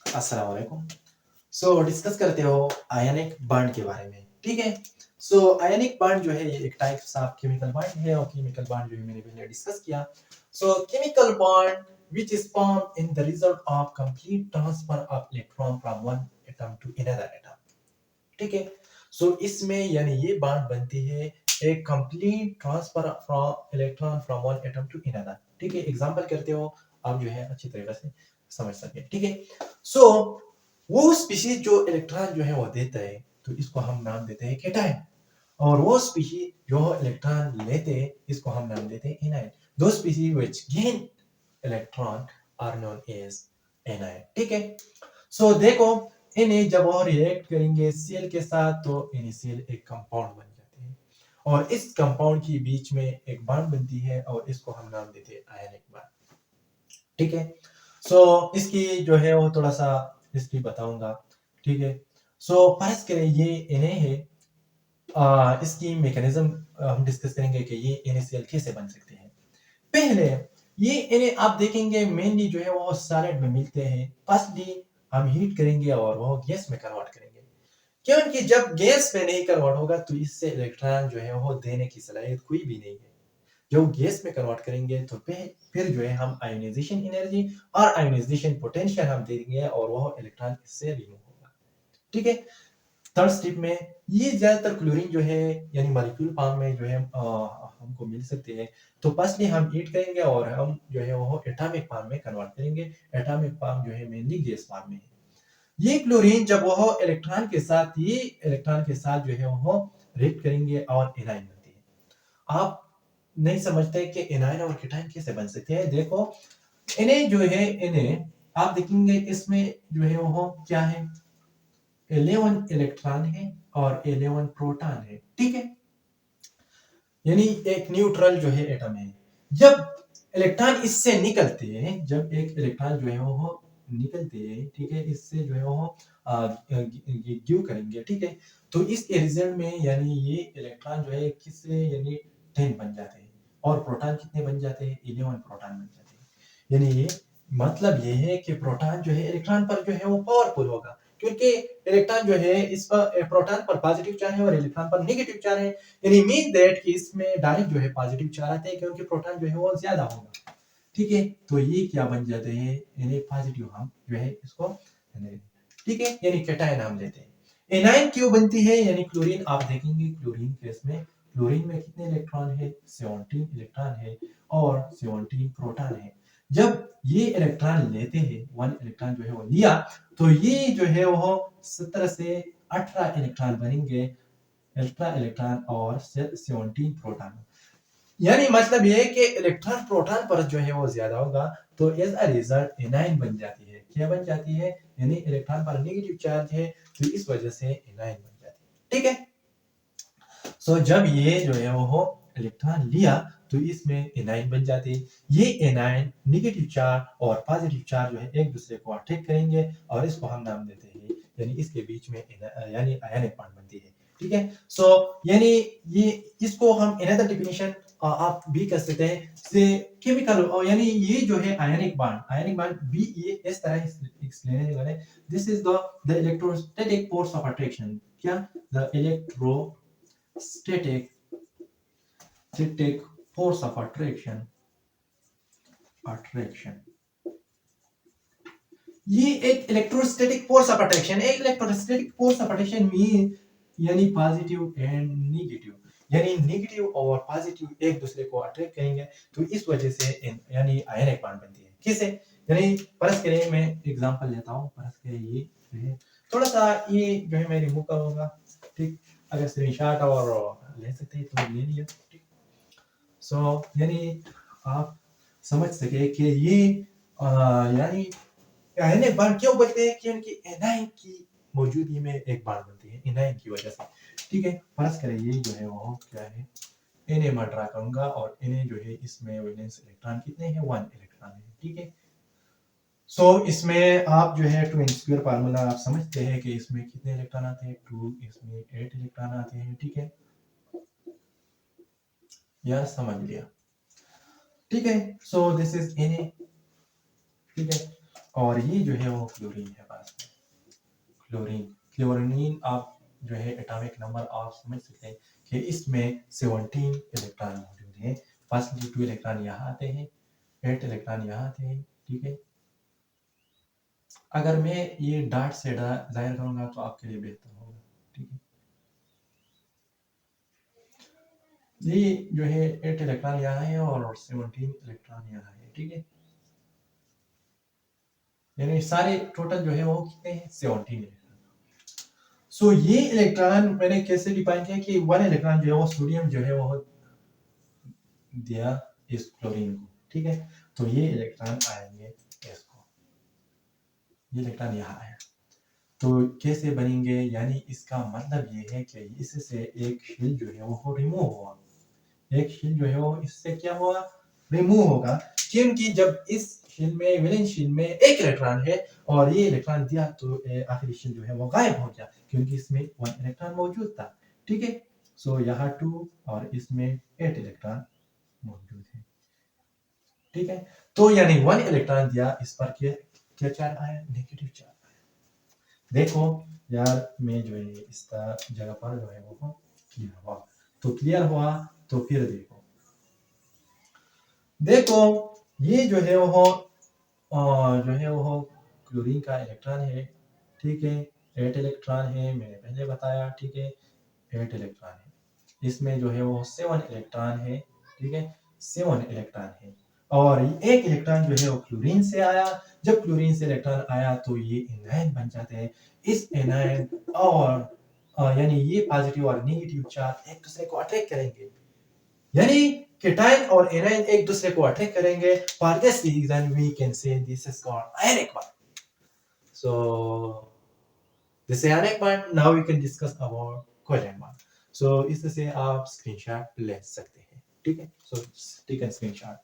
अस्सलाम वालेकुम। सो डिस्कस करते हो आयनिक बॉन्ड के बारे में, ठीक है। सो आयनिक बॉन्ड जो है ये एक टाइप ऑफ केमिकल बॉन्ड है और केमिकल बॉन्ड जो है मैंने पहले डिस्कस किया। सो chemical bond which is formed in the result of complete transfer of electron from one atom to another atom, ठीक है। सो इसमें यानी ये बॉन्ड बनती है एक complete transfer from electron from one atom to another, ठीक है। एग्जांपल करते हो आप जो है अच्छी तरीके से समझ सके, ठीक है। सो वो स्पीशीज जो इलेक्ट्रॉन जो है वो देता है तो इसको हम नाम देते हैं केटायन, और वो स्पीशीज जो इलेक्ट्रॉन लेते हैं इसको हम नाम देते हैं एनायन। दो species which gain electron are known as anion, ठीक है। सो देखो इन्हें जब वो रिएक्ट करेंगे सीएल के साथ तो इनिशियल एक कंपाउंड बन जाते हैं और इस कंपाउंड के बीच में एक बॉन्ड बनती है और इसको हम नाम देते हैं आयनिक बॉन्ड, ठीक है। सो इसकी जो है वो थोड़ा सा हिस्ट्री बताऊंगा, ठीक है। सो फर्स्ट करें ये इन्हें है इसकी मैकेनिज्म हम डिस्कस करेंगे कि ये इनिशियल कैसे बन सकते हैं। पहले ये इन्हें आप देखेंगे मेनली जो है वो सॉलिड में मिलते हैं। फर्स्टली हम हीट करेंगे और वो गैस में कन्वर्ट करेंगे, क्योंकि जब गैस में नहीं कन्वर्ट होगा तो इससे इलेक्ट्रॉन जो है वो देने की सलाहियत कोई भी नहीं है। जब गैस में कन्वर्ट करेंगे तो फिर जो है हम आयोनाइजेशन एनर्जी और आयोनाइजेशन पोटेंशियल हम देंगे और वह इलेक्ट्रॉन इससे रिमूव होगा, ठीक है। थर्ड स्टेप में ये ज्यादातर क्लोरीन जो है यानी मॉलिक्यूल फॉर्म में जो है हमको मिल सकते हैं। तो फर्स्टली हम हीट करेंगे और हम जो है वो एटॉमिक फॉर्म में कन्वर्ट करेंगे। एटॉमिक फॉर्म जो है मेनली गैस फॉर्म में है। ये क्लोरीन जब वो इलेक्ट्रॉन के साथ जो है वो रिएक्ट करेंगे और एनाइन बनती है। आप नहीं समझते कि एनाइन और केटाइन कैसे बन सकते हैं। देखो इन्हें जो है इन्हें आप देखेंगे इसमें जो है वो क्या है, 11 इलेक्ट्रॉन है और 11 प्रोटॉन है, ठीक है। यानी एक न्यूट्रल जो है एटम है। जब इलेक्ट्रॉन इससे निकलते हैं, जब एक इलेक्ट्रॉन जो है वो निकलते हैं, ठीक है, इससे जो है वो गिव करेंगे, ठीक है। तो इसके रिजल्ट में यानी ये इलेक्ट्रॉन जो है किससे यानी 10 बन जाते हैं और प्रोटॉन कितने बन जाते हैं, 11 प्रोटॉन बन जाते हैं। यानी ये मतलब ये है कि प्रोटॉन जो है इलेक्ट्रॉन पर जो है वो पावरफुल होगा, क्योंकि इलेक्ट्रॉन जो है इस पर प्रोटॉन पर पॉजिटिव चार्ज है और इलेक्ट्रॉन पर नेगेटिव चार्ज है। यानी मीन दैट कि इसमें डायरेक्ट जो है पॉजिटिव चार्ज आते हैं क्योंकि प्रोटॉन जो है वो ज्यादा होगा, ठीक है। तो ये क्या बन जाते हैं, यानी पॉजिटिव हम जो है इसको, ठीक है, यानी कैटायन हम लेते हैं। एनाइन क्यों बनती है, यानी क्लोरीन आप देखेंगे क्लोरीन केस में क्लोरीन में कितने इलेक्ट्रॉन है, 17 इलेक्ट्रॉन है और 17 प्रोटॉन है। जब ये इलेक्ट्रॉन लेते हैं, वन इलेक्ट्रॉन जो है वो लिया तो ये जो है वो 17 से 18 इलेक्ट्रॉन बनेंगे, अल्ट्रा इलेक्ट्रॉन और 17 प्रोटॉन। यानी मतलब ये है कि इलेक्ट्रॉन प्रोटॉन पर जो है वो ज्यादा होगा तो एज अ रिजल्ट एनाइन बन जाती है। क्या बन जाती है, यानी इलेक्ट्रॉन पर नेगेटिव चार्ज है तो इस वजह से एनाइन बन जाती है, ठीक है। सो जब ये जो है वो इलेक्ट्रॉन लिया तो इसमें एनाइन बन जाती है। ये एनाइन नेगेटिव चार्ज और पॉजिटिव चार्ज जो है एक दूसरे को अट्रैक्ट करेंगे और इसको हम नाम देते हैं, यानी इसके बीच में यानी आयनिक बॉन्ड बनती है, ठीक है। सो यानी ये इसको हम अनदर डेफिनेशन आप भी कर सकते हैं से केमिकल, यानी ये जो है आयनिक बॉन्ड भी ये इस तरह एक्सप्लेन करें। This is the electrostatic force of attraction. क्या, the static static force of attraction। ये एक इलेक्ट्रोस्टैटिक फोर्स ऑफ अट्रैक्शन है। Electrostatic force of attraction mean यानी पॉजिटिव एंड नेगेटिव, यानी नेगेटिव और पॉजिटिव एक दूसरे को अट्रैक्ट करेंगे तो इस वजह से यानी आयनिक बॉन्ड बनती है। कैसे, यानी फर्स्ट करें मैं एग्जांपल लेता हूं। फर्स्ट करें ये जो है थोड़ा सा ये जो है मैं रिमूव करूंगा, ठीक। अगर स्क्रीनशॉट और ले सकते हैं तो ले लिया, ठीक। सो यानी आप समझ सके कि ये यानी एनाइन बॉन्ड क्यों बनते हैं, क्योंकि एनाइन की मौजूदगी में एक बॉन्ड बनती है एनाइन की वजह से, ठीक है। फर्स्ट करें ये जो है वो क्या है, Na मैं ड्रा करूंगा और Na जो है इसमें वैलेंस इलेक्ट्रॉन कितने हैं, 1 इलेक्ट्रॉन है, ठीक है। सो इसमें आप जो है 2n स्क्वायर फार्मूला आप समझते हैं कि इसमें कितने इलेक्ट्रॉन आते हैं, 2, इसमें 8 इलेक्ट्रॉन आते हैं, ठीक है। यह समझ लिया, ठीक है। सो दिस इज Na, ठीक है। और ये जो है वो क्लोरीन है पास में। क्लोरीन क्लोरीन आप जो है एटॉमिक नंबर आप समझ सकते हैं कि इसमें 17 इलेक्ट्रॉन मौजूद हैं। फर्स्ट 2 इलेक्ट्रॉन यहाँ आते हैं, 8 इलेक्ट्रॉन यहाँ आते हैं। ठीक है, अगर मैं ये डॉट से जाहिर करूंगा तो आपके लिए बेहतर होगा। ठीक है, ये जो है 8 इलेक्ट्रॉन यहाँ है और 17 इलेक्ट्रॉन यहाँ है। ठीक है, यानी सारे टोटल जो है वो कितने हैं, 17 इलेक्ट्रॉन। सो ये इलेक्ट्रॉन मैंने कैसे डिफाइन किया कि 1 इलेक्ट्रॉन जो है वो सोडियम जो है वो दिया इस क्लोरीन को। ठीक है, तो ये इलेक्ट्रॉन आएंगे इसको, ये इलेक्ट्रॉन यहाँ आया। तो कैसे बनेंगे, यानी इसका मतलब ये है कि इससे एक शेल जो है वो रिमूव हुआ, एक शेल जो है वो इससे क्या हुआ, रिमूव होगा। क्योंकि जब इस शेल में वैलेंस शेल में एक इलेक्ट्रॉन है और ये इलेक्ट्रॉन दिया तो आखिरी शेल जो है वो गायब हो गया क्योंकि इसमें 1 इलेक्ट्रॉन मौजूद था। ठीक है, सो यहाँ 2 और इसमें 8 इलेक्ट्रॉन मौजूद है। ठीक है, तो यानी 1 इलेक्ट्रॉन दिया, इस पर क्या चार्ज आया, नेगेटिव चार्ज आया। देखो यार, मैं जो है इसका जगह पर जो है वो क्लियर हुआ, तो क्लियर हुआ तो फिर देखो, देखो ये जो है वो क्लोरीन का इलेक्ट्रॉन है। ठीक है, 8 इलेक्ट्रॉन है, मैंने पहले बताया। ठीक है, 8 इलेक्ट्रॉन है, इसमें जो है वो 7 इलेक्ट्रॉन है। ठीक है, 7 इलेक्ट्रॉन है और एक इलेक्ट्रॉन जो है वो क्लोरीन से आया। जब क्लोरीन से इलेक्ट्रॉन आया तो ये एनायन बन जाते हैं। इस एनायन और यानी ये पॉजिटिव और नेगेटिव चार्ज एक दूसरे को अट्रैक्ट करेंगे, यानी केटायन और एनायन एक दूसरे को अट्रैक्ट करेंगे। For this reason we can say this is called ionic bond. So this is ionic bond. Now we can discuss about covalent bond. So इससे आप स्क्रीनशॉट ले सकते हैं। ठीक है, सो टेक अ स्क्रीनशॉट।